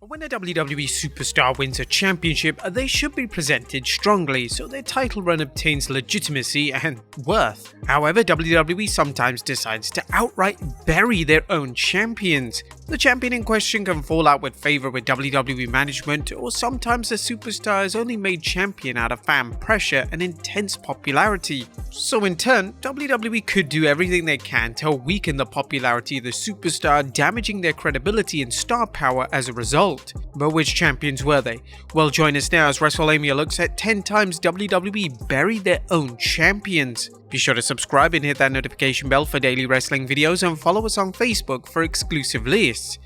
When a WWE superstar wins a championship, they should be presented strongly so their title run obtains legitimacy and worth. However, WWE sometimes decides to outright bury their own champions. The champion in question can fall out with favor with WWE management, or sometimes the superstar is only made champion out of fan pressure and intense popularity. So in turn, WWE could do everything they can to weaken the popularity of the superstar, damaging their credibility and star power as a result. But which champions were they? Well, join us now as Wrestlelamia looks at 10 times WWE buried their own champions. Be sure to subscribe and hit that notification bell for daily wrestling videos, and follow us on Facebook for exclusive lists.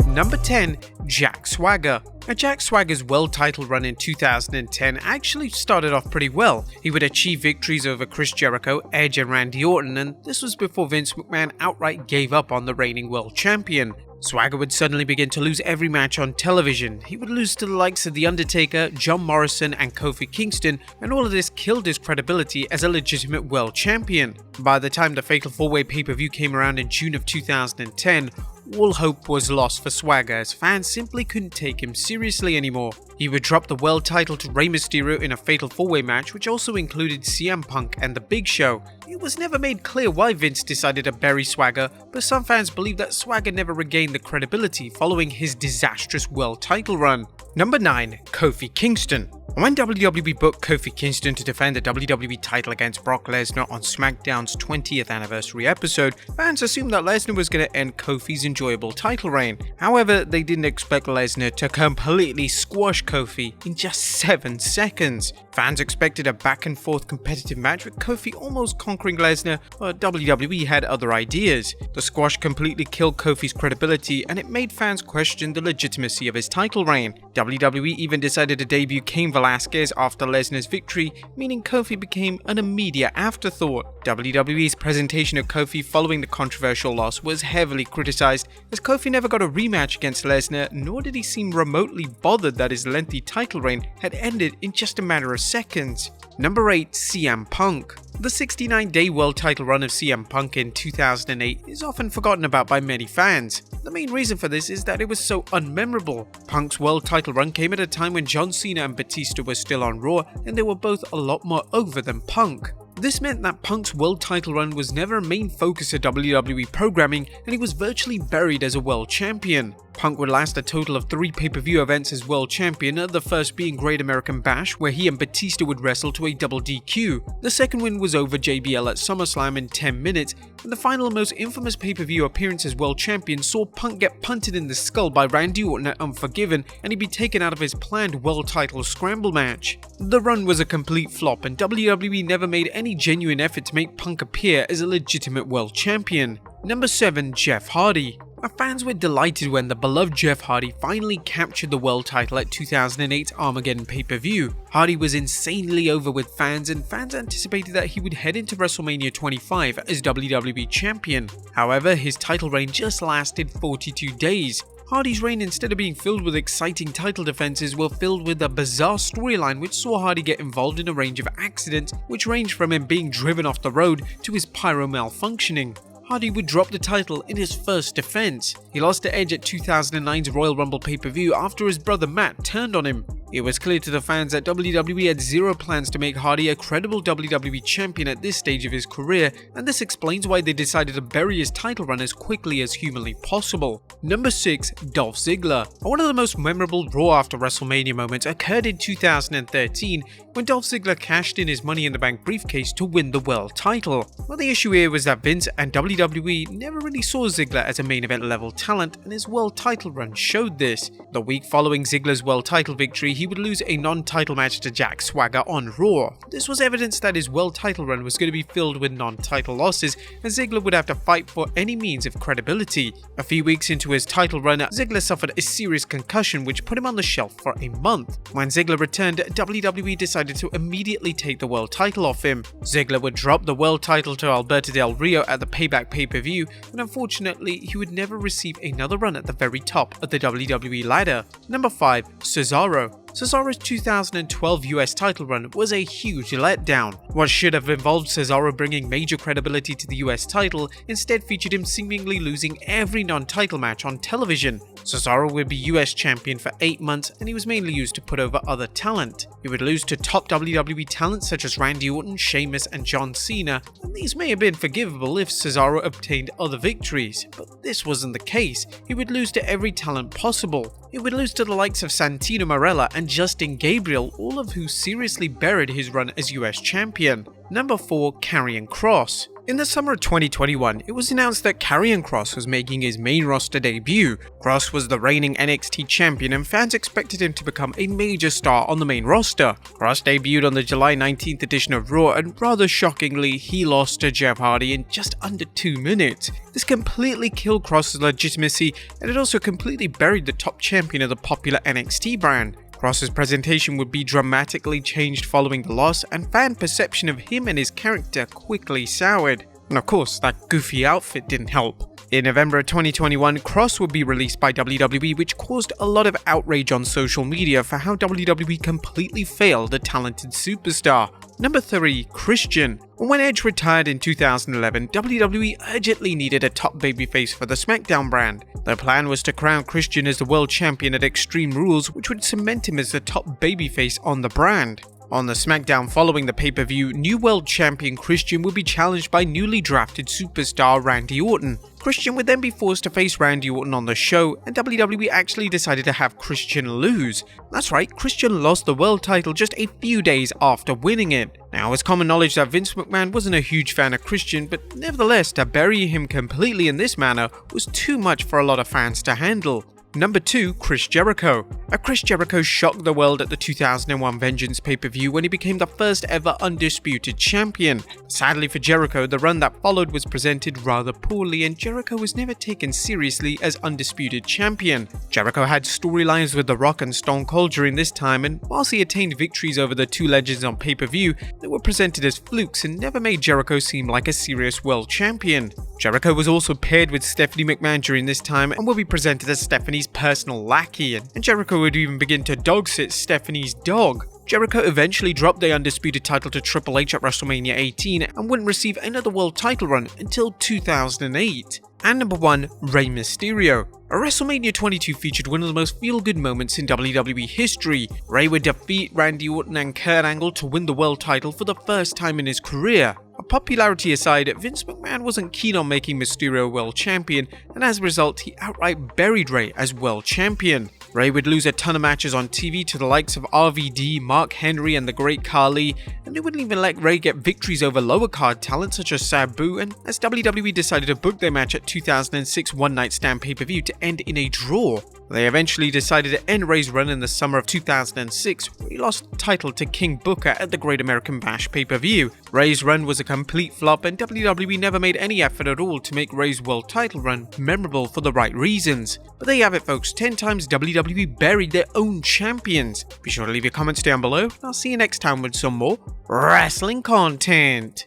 Number 10. Jack Swagger. Jack Swagger's world title run in 2010 actually started off pretty well. He would achieve victories over Chris Jericho, Edge and Randy Orton, and this was before Vince McMahon outright gave up on the reigning world champion. Swagger would suddenly begin to lose every match on television. He would lose to the likes of The Undertaker, John Morrison and Kofi Kingston, and all of this killed his credibility as a legitimate world champion. By the time the Fatal 4-Way pay-per-view came around in June of 2010, all hope was lost for Swagger as fans simply couldn't take him seriously anymore. He would drop the world title to Rey Mysterio in a Fatal 4-Way match, which also included CM Punk and The Big Show. It was never made clear why Vince decided to bury Swagger, but some fans believe that Swagger never regained the credibility following his disastrous world title run. Number 9. Kofi Kingston. When WWE booked Kofi Kingston to defend the WWE title against Brock Lesnar on SmackDown's 20th anniversary episode, fans assumed that Lesnar was going to end Kofi's enjoyable title reign. However, they didn't expect Lesnar to completely squash Kofi in just 7 seconds. Fans expected a back and forth competitive match with Kofi almost conquering Lesnar, but WWE had other ideas. The squash completely killed Kofi's credibility, and it made fans question the legitimacy of his title reign. WWE even decided to debut Cain Velasquez after Lesnar's victory, meaning Kofi became an immediate afterthought. WWE's presentation of Kofi following the controversial loss was heavily criticized, as Kofi never got a rematch against Lesnar, nor did he seem remotely bothered that his lengthy title reign had ended in just a matter of seconds. Number 8. CM Punk. The 69-day world title run of CM Punk in 2008 is often forgotten about by many fans. The main reason for this is that it was so unmemorable. Punk's world title run came at a time when John Cena and Batista were still on Raw, and they were both a lot more over than Punk. This meant that Punk's world title run was never a main focus of WWE programming, and he was virtually buried as a world champion. Punk would last a total of 3 pay-per-view events as world champion, the first being Great American Bash, where he and Batista would wrestle to a double DQ. The second win was over JBL at SummerSlam in 10 minutes, and the final most infamous pay-per-view appearance as world champion saw Punk get punted in the skull by Randy Orton at Unforgiven, and he'd be taken out of his planned world title scramble match. The run was a complete flop, and WWE never made any genuine effort to make Punk appear as a legitimate world champion. Number 7. Jeff Hardy. Our fans were delighted when the beloved Jeff Hardy finally captured the world title at 2008's Armageddon pay-per-view. Hardy was insanely over with fans, and fans anticipated that he would head into WrestleMania 25 as WWE champion. However, his title reign just lasted 42 days. Hardy's reign, instead of being filled with exciting title defenses, were filled with a bizarre storyline which saw Hardy get involved in a range of accidents, which ranged from him being driven off the road to his pyro malfunctioning. Hardy would drop the title in his first defense. He lost to Edge at 2009's Royal Rumble pay-per-view after his brother Matt turned on him. It was clear to the fans that WWE had zero plans to make Hardy a credible WWE champion at this stage of his career, and this explains why they decided to bury his title run as quickly as humanly possible. Number 6. Dolph Ziggler. One of the most memorable Raw after WrestleMania moments occurred in 2013 when Dolph Ziggler cashed in his Money in the Bank briefcase to win the world title. Well, the issue here was that Vince and WWE never really saw Ziggler as a main event level talent, and his world title run showed this. The week following Ziggler's world title victory, he would lose a non-title match to Jack Swagger on Raw. This was evidence that his world title run was going to be filled with non-title losses, and Ziggler would have to fight for any means of credibility. A few weeks into his title run, Ziggler suffered a serious concussion which put him on the shelf for a month. When Ziggler returned, WWE decided to immediately take the world title off him. Ziggler would drop the world title to Alberto Del Rio at the Payback pay-per-view, and unfortunately he would never receive another run at the very top of the WWE ladder. Number 5. Cesaro. Cesaro's 2012 US title run was a huge letdown. What should have involved Cesaro bringing major credibility to the US title instead featured him seemingly losing every non-title match on television. Cesaro would be US champion for 8 months, and he was mainly used to put over other talent. He would lose to top WWE talent such as Randy Orton, Sheamus, and John Cena, and these may have been forgivable if Cesaro obtained other victories, but this wasn't the case. He would lose to every talent possible. He would lose to the likes of Santino Marella and Justin Gabriel, all of who seriously buried his run as US champion. Number 4. Karrion Kross. In the summer of 2021, it was announced that Karrion Kross was making his main roster debut. Kross was the reigning NXT champion, and fans expected him to become a major star on the main roster. Kross debuted on the July 19th edition of Raw, and rather shockingly, he lost to Jeff Hardy in just under 2 minutes. This completely killed Kross's legitimacy, and it also completely buried the top champion of the popular NXT brand. Kross's presentation would be dramatically changed following the loss, and fan perception of him and his character quickly soured. And of course, that goofy outfit didn't help. In November of 2021, Kross would be released by WWE, which caused a lot of outrage on social media for how WWE completely failed a talented superstar. Number 3. Christian. When Edge retired in 2011, WWE urgently needed a top babyface for the SmackDown brand. Their plan was to crown Christian as the world champion at Extreme Rules, which would cement him as the top babyface on the brand. On the SmackDown following the pay-per-view, new world champion Christian would be challenged by newly drafted superstar Randy Orton. Christian would then be forced to face Randy Orton on the show, and WWE actually decided to have Christian lose. That's right, Christian lost the world title just a few days after winning it. Now, it's common knowledge that Vince McMahon wasn't a huge fan of Christian, but nevertheless, to bury him completely in this manner was too much for a lot of fans to handle. Number 2. Chris Jericho. Chris Jericho shocked the world at the 2001 Vengeance pay-per-view when he became the first ever undisputed champion. Sadly for Jericho, the run that followed was presented rather poorly, and Jericho was never taken seriously as undisputed champion. Jericho had storylines with The Rock and Stone Cold during this time, and whilst he attained victories over the two legends on pay-per-view, they were presented as flukes and never made Jericho seem like a serious world champion. Jericho was also paired with Stephanie McMahon during this time and would be presented as Stephanie's personal lackey, and Jericho would even begin to dog-sit Stephanie's dog. Jericho eventually dropped the undisputed title to Triple H at WrestleMania 18 and wouldn't receive another world title run until 2008. And number 1. Rey Mysterio. WrestleMania 22 featured one of the most feel-good moments in WWE history. Rey would defeat Randy Orton and Kurt Angle to win the world title for the first time in his career. Popularity aside, Vince McMahon wasn't keen on making Mysterio world champion, and as a result, he outright buried Rey as world champion. Rey would lose a ton of matches on TV to the likes of RVD, Mark Henry, and the Great Khali, and they wouldn't even let Rey get victories over lower card talent such as Sabu, and as WWE decided to book their match at 2006 One Night Stand pay-per-view to end in a draw. They eventually decided to end Rey's run in the summer of 2006, where he lost the title to King Booker at the Great American Bash pay-per-view. Rey's run was a complete flop, and WWE never made any effort at all to make Rey's world title run memorable for the right reasons. But there you have it, folks. 10 times WWE buried their own champions. Be sure to leave your comments down below, and I'll see you next time with some more wrestling content.